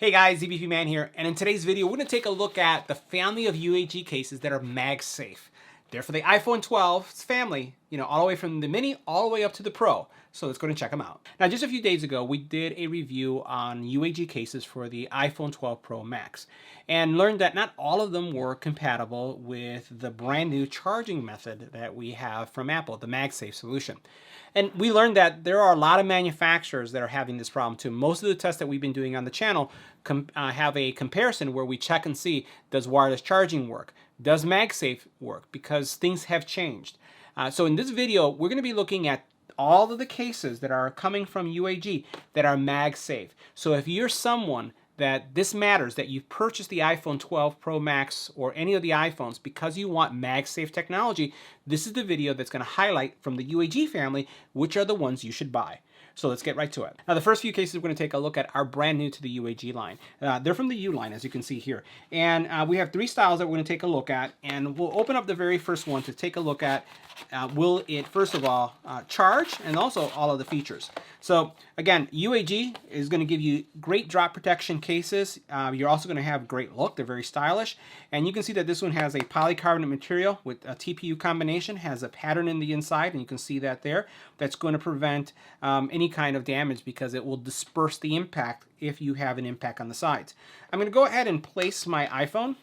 Hey guys, EBPMAN here, and in today's video, we're going to take a look at the family of UAG cases that are MagSafe. They're for the iPhone 12's family, all the way from the mini all the way up to the Pro. So let's go and check them out. Now, just a few days ago, we did a review on UAG cases for the iPhone 12 Pro Max and learned that not all of them were compatible with the brand new charging method that we have from Apple, the MagSafe solution. And we learned that there are a lot of manufacturers that are having this problem too. Most of the tests that we've been doing on the channel have a comparison where we check and see, does wireless charging work? Does MagSafe work? Because things have changed. So in this video, we're going to be looking at all of the cases that are coming from UAG that are MagSafe. So if you're someone that this matters, that you've purchased the iPhone 12 Pro Max or any of the iPhones because you want MagSafe technology, this is the video that's going to highlight from the UAG family which are the ones you should buy. So let's get right to it. Now, the first few cases we're going to take a look at are brand new to the UAG line. They're from the U line, as you can see here. And we have three styles that we're going to take a look at. And we'll open up the very first one to take a look at will it, first of all, charge, and also all of the features. So again, UAG is going to give you great drop protection cases. You're also going to have great look. They're very stylish. And you can see that this one has a polycarbonate material with a TPU combination, has a pattern in the inside, and you can see that there. That's going to prevent any kind of damage because it will disperse the impact if you have an impact on the sides. I'm going to go ahead and place my iPhone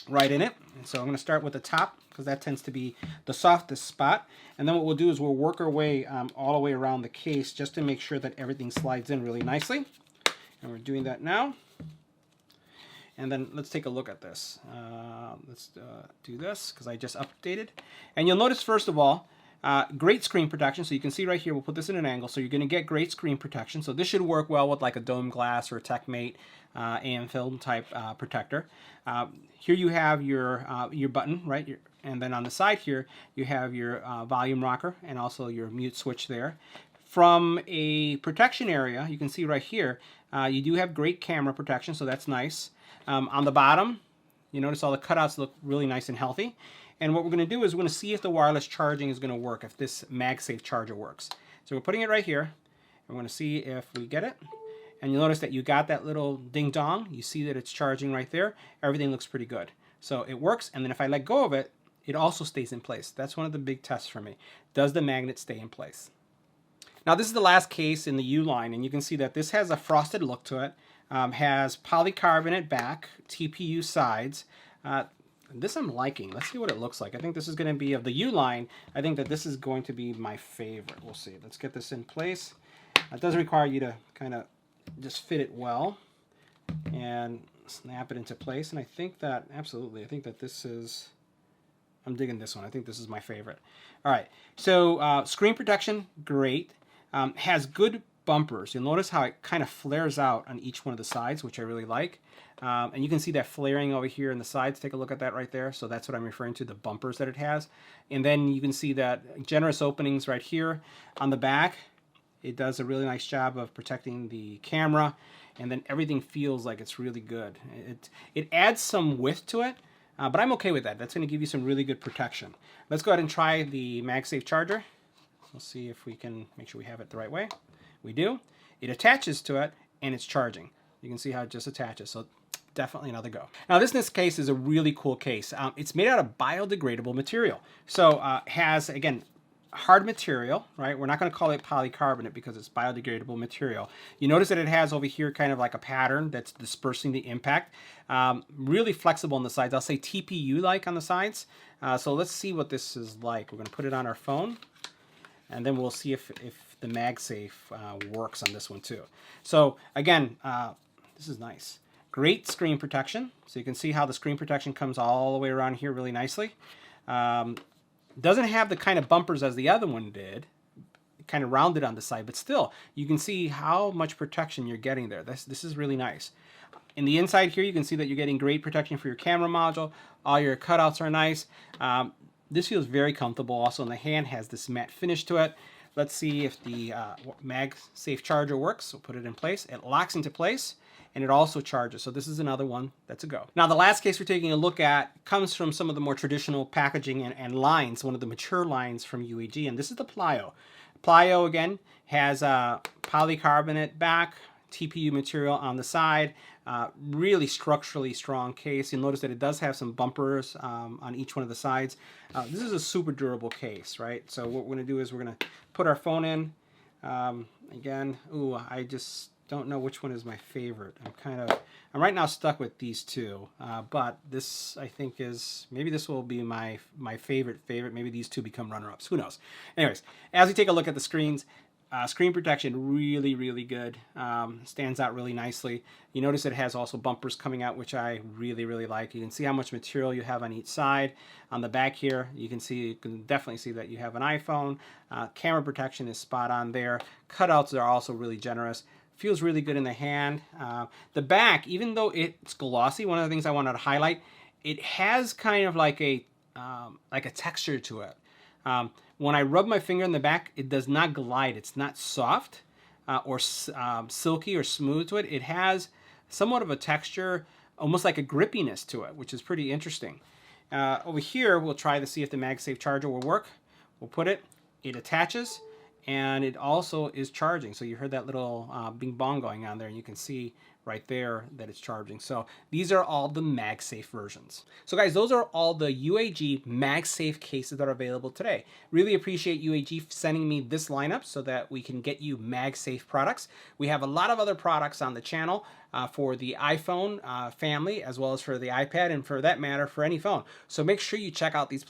right in it. And so I'm going to start with the top because that tends to be the softest spot. And then what we'll do is we'll work our way all the way around the case just to make sure that everything slides in really nicely. And we're doing that now. And then let's take a look at this. Let's do this because I just updated. And you'll notice, first of all, great screen protection. So you can see right here, we'll put this in an angle. So you're going to get great screen protection. So this should work well with like a dome glass or a TechMate AM film type protector. Here you have your button, right? And then on the side here, you have your volume rocker and also your mute switch there. From a protection area, you can see right here, you do have great camera protection, so that's nice. On the bottom, you notice all the cutouts look really nice and healthy. And what we're going to do is we're going to see if the wireless charging is going to work, if this MagSafe charger works. So we're putting it right here, and we're going to see if we get it. And you'll notice that you got that little ding-dong. You see that it's charging right there. Everything looks pretty good. So it works, and then if I let go of it, it also stays in place. That's one of the big tests for me. Does the magnet stay in place? Now, this is the last case in the U line, and you can see that this has a frosted look to it. Has polycarbonate back, TPU sides. This I'm liking. Let's see what it looks like. I think this is going to be, of the U line, I think that this is going to be my favorite. We'll see. Let's get this in place. It does require you to kind of just fit it well and snap it into place. And I think that, absolutely, I think that this is, I'm digging this one. I think this is my favorite. All right, so screen protection, great. Has good bumpers. You'll notice how it kind of flares out on each one of the sides, which I really like. And you can see that flaring over here in the sides. Take a look at that right there. So that's what I'm referring to, the bumpers that it has. And then you can see that generous openings right here on the back. It does a really nice job of protecting the camera, and then everything feels like it's really good. It adds some width to it, but I'm okay with that. That's going to give you some really good protection. Let's go ahead and try the MagSafe charger. We'll see if we can make sure we have it the right way. We do. It attaches to it, and it's charging. You can see how it just attaches, so definitely another go. Now, this in this case is a really cool case. It's made out of biodegradable material. So has, again, hard material, right? We're not going to call it polycarbonate because it's biodegradable material. You notice that it has over here kind of like a pattern that's dispersing the impact. Really flexible on the sides. I'll say TPU-like on the sides. So let's see what this is like. We're going to put it on our phone, and then we'll see if the MagSafe works on this one too. So again, this is nice. Great screen protection. So you can see how the screen protection comes all the way around here really nicely. Doesn't have the kind of bumpers as the other one did, kind of rounded on the side, but still, you can see how much protection you're getting there. This is really nice. In the inside here, you can see that you're getting great protection for your camera module. All your cutouts are nice. This feels very comfortable. Also, in the hand, has this matte finish to it. Let's see if the MagSafe charger works. We'll put it in place. It locks into place, and it also charges. So this is another one that's a go. Now, the last case we're taking a look at comes from some of the more traditional packaging and lines, one of the mature lines from UAG, and this is the Plyo. Plyo, again, has a polycarbonate back, TPU material on the side. Really structurally strong case. You'll notice that it does have some bumpers on each one of the sides. This is a super durable case, right? So what we're going to do is we're going to put our phone in. Again, ooh, I just don't know which one is my favorite. I'm right now stuck with these two, but this I think is, maybe this will be my favorite. Maybe these two become runner-ups. Who knows? Anyways, as we take a look at the screens, screen protection really good. Stands out really nicely. You notice it has also bumpers coming out, which I really like. You can see how much material you have on each side. On the back here, you can definitely see that you have an iPhone. Camera protection is spot on there. Cutouts are also really generous. Feels really good in the hand. The back, even though it's glossy, one of the things I wanted to highlight, it has kind of like a texture to it. When I rub my finger in the back, it does not glide. It's not soft or silky or smooth to it. It has somewhat of a texture, almost like a grippiness to it, which is pretty interesting. Over here, we'll try to see if the MagSafe charger will work. We'll put it, it attaches, and it also is charging. So you heard that little bing bong going on there, and you can see right there that it's charging. So these are all the MagSafe versions. So guys, those are all the UAG MagSafe cases that are available today. Really appreciate UAG sending me this lineup so that we can get you MagSafe products. We have a lot of other products on the channel for the iPhone family, as well as for the iPad, and for that matter, for any phone. So make sure you check out these